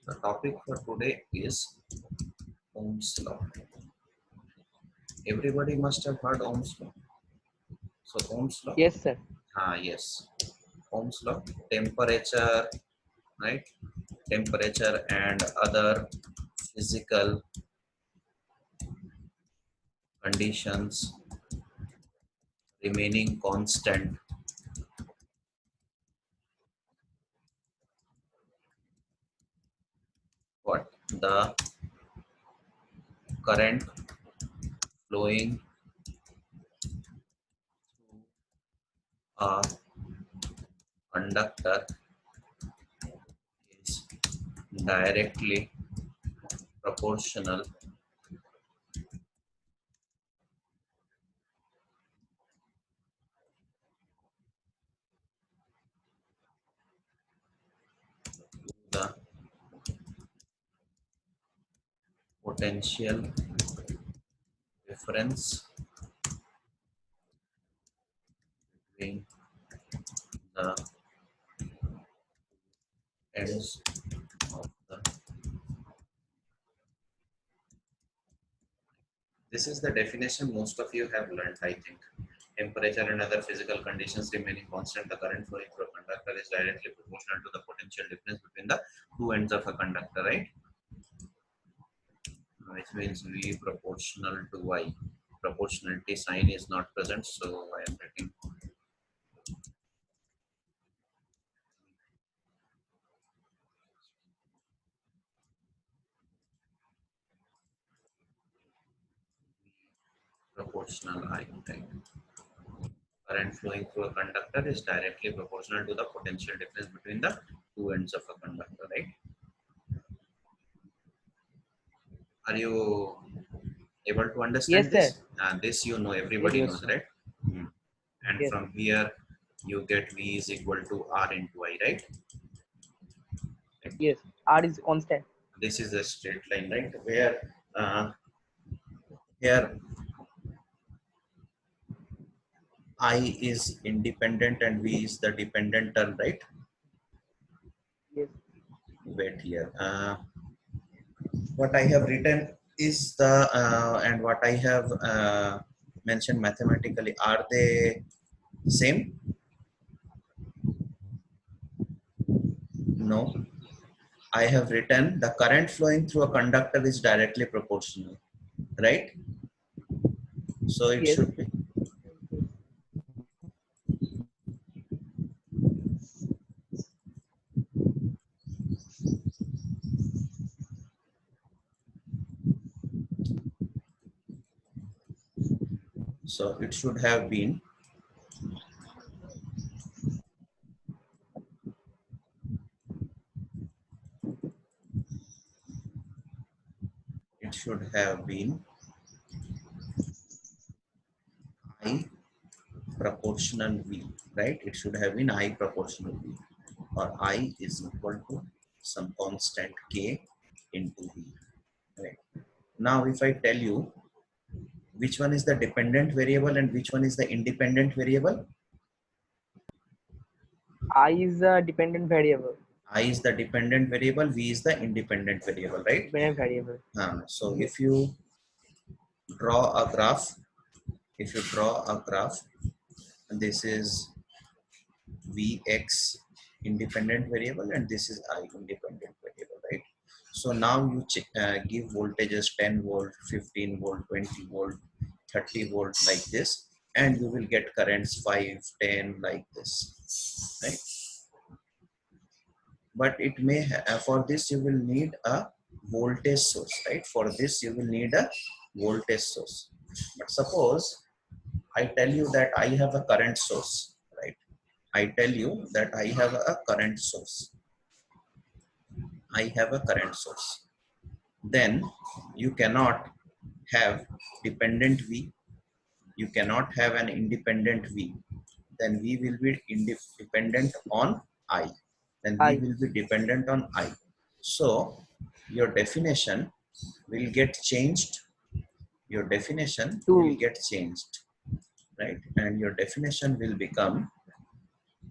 The topic for today is Ohm's law. Everybody must have heard Ohm's law. So Ohm's law, Yes, sir. yes, Ohm's law, temperature, right? Temperature and other physical conditions remaining constant. What the current flowing through a conductor is directly proportional to the potential difference between the ends of the. This is the definition most of you have learned, I think. Temperature and other physical conditions remaining constant, the current flowing through a conductor is directly proportional to the potential difference between the two ends of a conductor, right? Which means V proportional to Y. Proportionality sign is not present, so I am writing proportional I, right? Current flowing through a conductor is directly proportional to the potential difference between the two ends of a conductor, right? Are you able to understand Yes, sir. this? This you know, Yes, everybody yes, knows, sir. right? Hmm. And Yes, from here, you get V is equal to R into I, right? yes. R is constant. This is a straight line, right? Where here I is independent and V is the dependent term, right? Yes, Wait here. What I have written is the and what I have mentioned mathematically, are they same? No. I have written the current flowing through a conductor is directly proportional, right? So it yes, should be. So it should have been. It should have been I proportional V, right? It should have been I proportional V, or I is equal to some constant K into V, right? Now, if I tell you which one is the dependent variable and which one is the independent variable, I is a dependent variable. I is the dependent variable, V is the independent variable, right? Dependent variable. So Yes, if you draw a graph, if you draw a graph, this is Vx independent variable and this is I independent variable, right? So now you give voltages 10 volt, 15 volt, 20 volt, 30 volt like this, and you will get currents 5, 10 like this, right? But it may for this you will need a voltage source, right? For this you will need a voltage source. But suppose I tell you that I have a current source, right? I tell you that I have a current source. I have a current source. Then you cannot have dependent V. You cannot have an independent V. Then V will be dependent on I. Then V I. will be dependent on I. So your definition will get changed. Your definition will Two. get changed, right? And your definition will become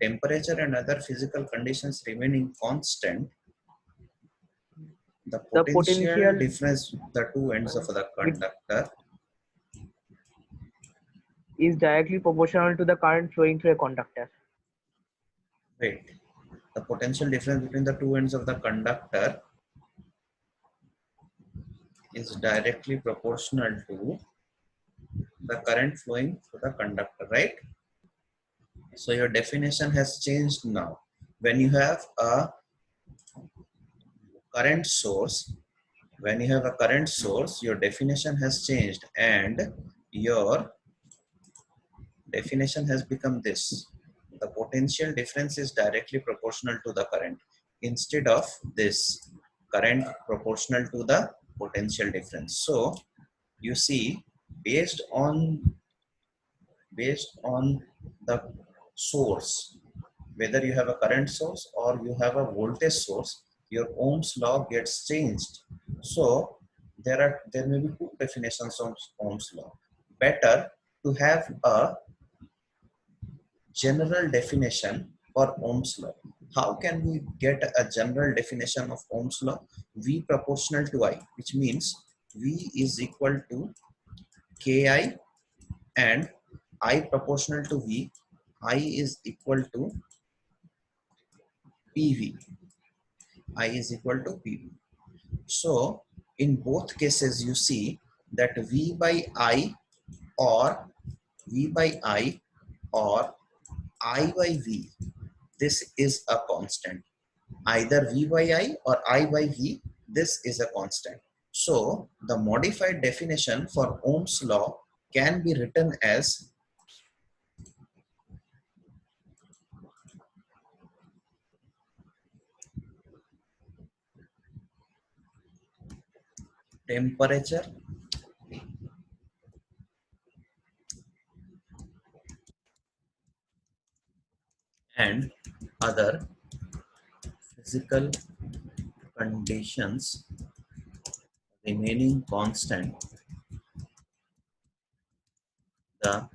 temperature and other physical conditions remaining constant. The The potential potential difference, the two ends of the with conductor. is directly proportional to the current flowing through a conductor. Wait, the potential difference between the two ends of the conductor is directly proportional to the current flowing through the conductor, right? So your definition has changed now. When you have a current source, when you have a current source, your definition has changed and your definition has become this. The potential difference is directly proportional to the current instead of this current proportional to the potential difference. So you see, based on the source, whether you have a current source or you have a voltage source, your Ohm's law gets changed. So there may be two definitions of Ohm's law. Better to have a general definition for Ohm's law. How can we get a general definition of Ohm's law? V proportional to I, which means V is equal to Ki, and I proportional to V, I is equal to PV. I is equal to PV. So in both cases, you see that V by I or V by I or I by V, this is a constant. Either V by I or I by V, this is a constant. So the modified definition for Ohm's law can be written as temperature and other physical conditions remaining constant, the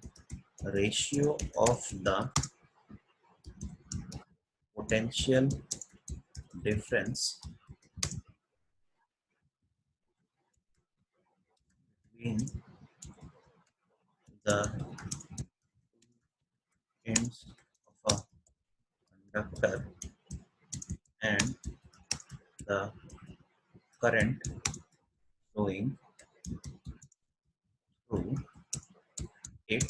ratio of the potential difference between the ends of a conductor and the current flowing through it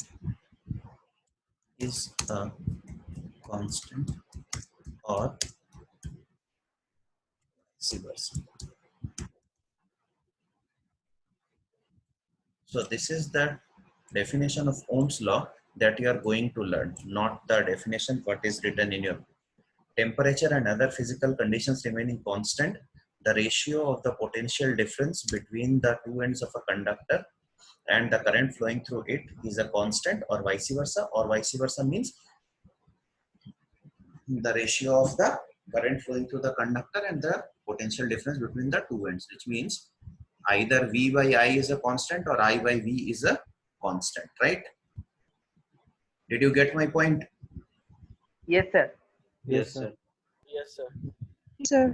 is a constant or vice versa. So this is the definition of Ohm's law that you are going to learn, not the definition what is written in your temperature and other physical conditions remaining constant. The ratio of the potential difference between the two ends of a conductor and the current flowing through it is a constant or vice versa, or vice versa means the ratio of the current flowing through the conductor and the potential difference between the two ends, which means either V by I is a constant or I by V is a constant, right? Did you get my point? Yes, sir. Yes, sir. Yes, sir. Sir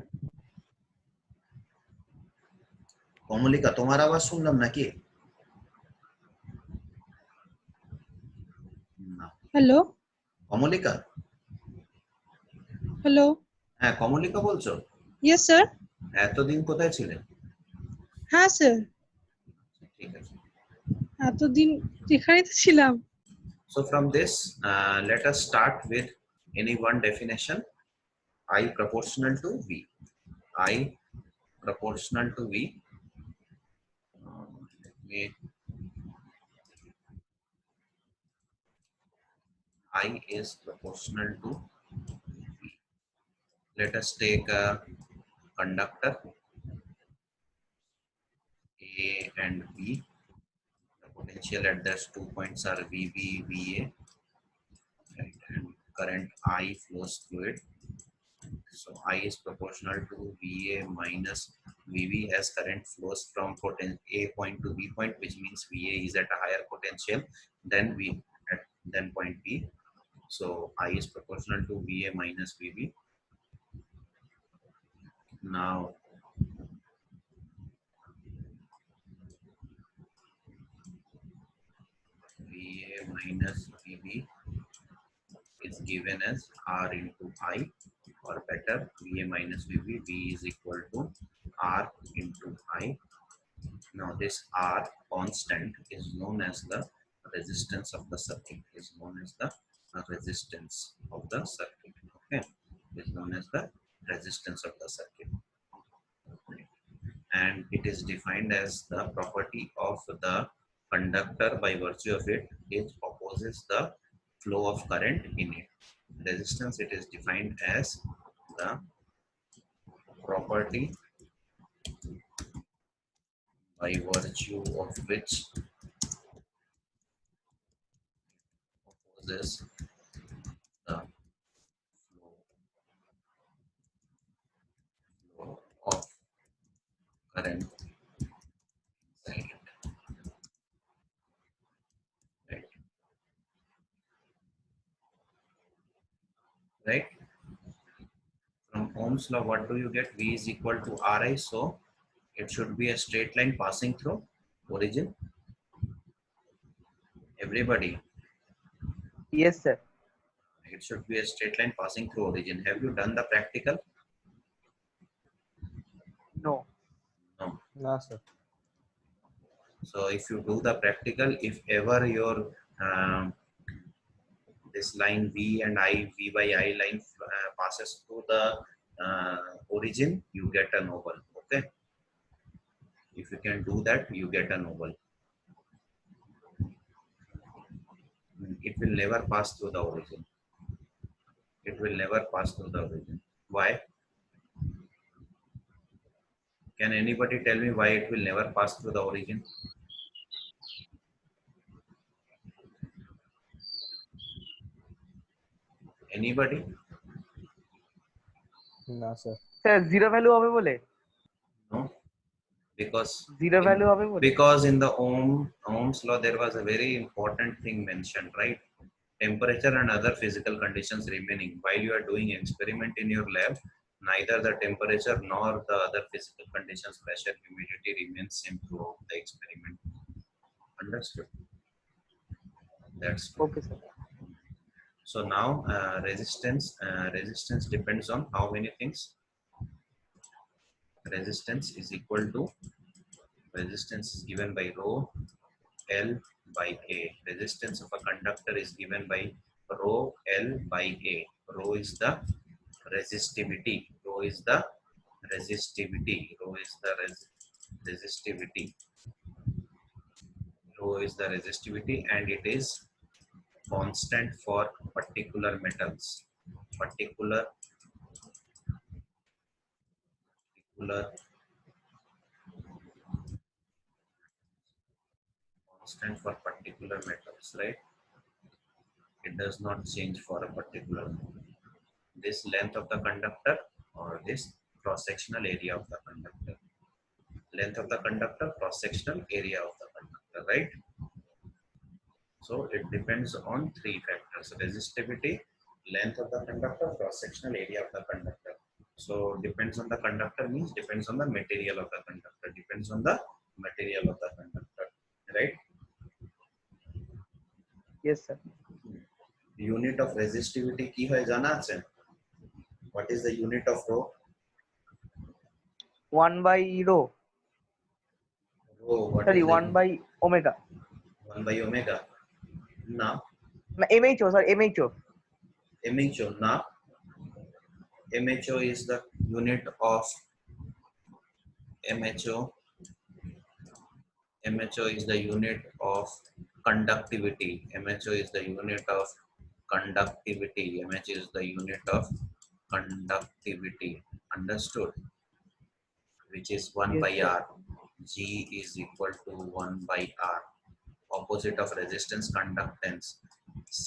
Kamalika, তোমার আওয়াজ শুনলাম নাকি? না। Hello Kamalika? Hello হ্যাঁ, কমলিকা বলছো? Yes sir এতদিন কোথায় ছিলে? হ্যাঁ স্যার ঠিক আছে। এতদিন যেখানেই তো ছিলাম So from this, let us start with any one definition. I proportional to V. I proportional to V. Let me. I is proportional to V. Let us take a conductor A and B. The potential at those 2 points are VB, VA, right? And current I flows through it. So I is proportional to VA minus VB as current flows from A point to B point, which means VA is at a higher potential than than point B. So I is proportional to VA minus VB. Now minus VB is given as R into I, or better, VA minus VB, V is equal to R into I. Now this R constant is known as the resistance of the circuit, is known as the resistance of the circuit. Okay, is known as the resistance of the circuit, and it is defined as the property of the conductor by virtue of it opposes the flow of current in it. Resistance, it is defined as the property by virtue of which opposes the flow of current inside it. Right? Right? From Ohm's law, what do you get? V is equal to Ri, so it should be a straight line passing through origin. Everybody, Yes, sir. it should be a straight line passing through origin. Have you done the practical? No. No. No, sir. So if you do the practical, if ever your this line V and I, V by I line passes through the origin, you get a noble. Okay. If you can do that, you get a noble. It will never pass through the origin. It will never pass through the origin. Why? Can anybody tell me why it will never pass through the origin? Anybody? No, sir. Sir zero value হবে বলে No. Because zero value হবে বলে in the Ohm's law there was a very important thing mentioned, right? Temperature and other physical conditions remaining. While you are doing experiment in your lab, neither the temperature nor the other physical conditions, pressure, humidity, remains same throughout the experiment. Understood? That's true. Okay sir So now resistance depends on how many things? Resistance is equal to, resistance is given by rho L by A. Resistance of a conductor is given by rho L by A. Rho is the resistivity. Rho is the resistivity. Rho is the resistivity. Rho is the resistivity, and it is constant for particular metals. Particular constant for particular metals, right? It does not change for a particular metal. This length of the conductor or this cross-sectional area of the conductor. Length of the conductor, cross-sectional area of the conductor, right? So it depends on three factors: resistivity, length of the conductor, cross-sectional area of the conductor. So depends on the conductor means depends on the material of the conductor. Depends on the material of the conductor, right? Yes sir Unit of resistivity কি হয় জানা আছে? What is the unit of rho? 1/rho Rho, what sorry is the 1/omega 1 by omega? Na, mho sorry mho MHO, na. MHO is the unit of MHO. MHO is the unit of conductivity. MHO is the unit of conductivity. MHO is the unit of conductivity. Understood? Which is 1 Yes, by sir. R. G is equal to 1 by R. Opposite of resistance, conductance.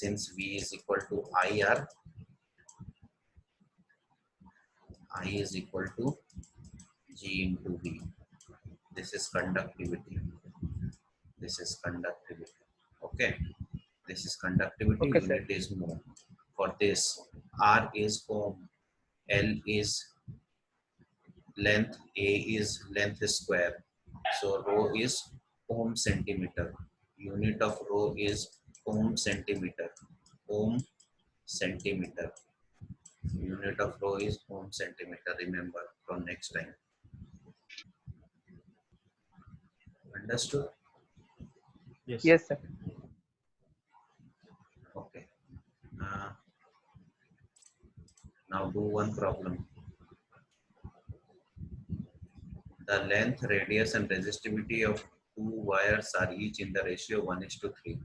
Since V is equal to IR, I is equal to G into V. This is conductivity. This is conductivity. Okay. This is conductivity. Okay, sir. Unit is mho. For this, R is ohm, L is length, A is length square. So rho is ohm centimeter. Unit of rho is ohm centimeter. Ohm centimeter. Unit of rho is ohm centimeter. Remember from next time. Understood? Yes, sir. Yes, sir. Okay. Uh, now do one problem. The length, radius, and resistivity of two wires are each in the ratio 1:3.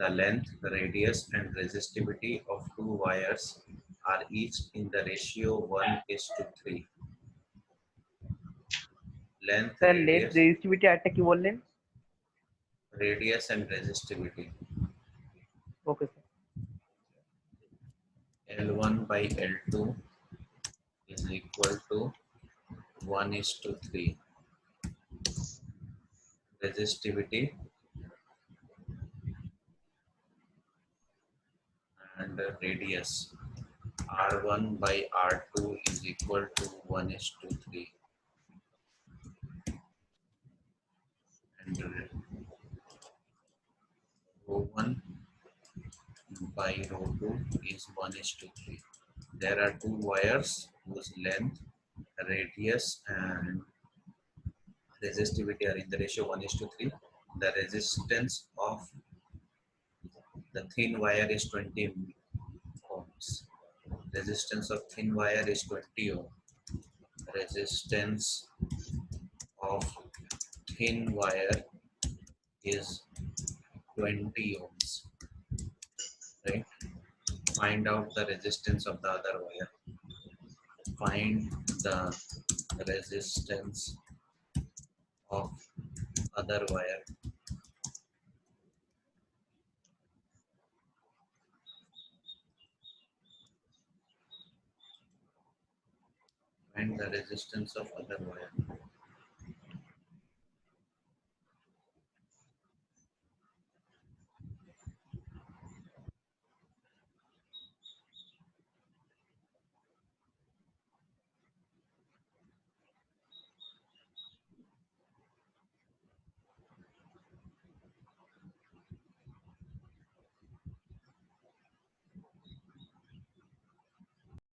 The length, radius, and resistivity of two wires are each in the ratio 1:3. Length, Sir, length resistivity একটা কি বললেন? radius, and resistivity. Okay, sir. L1 by L2 is equal to 1:3. Resistivity and radius R1 by R2 is equal to 1:3. And rho1 by rho2 is 1:3. There are two wires whose length, radius, and resistivity are in the ratio 1:3. The resistance of the thin wire is 20 ohms. Resistance of thin wire is 20 ohm. Resistance of thin wire is 20 ohms. Right? Find out the resistance of the other wire. Find the resistance of other wire. Find the resistance of other wire.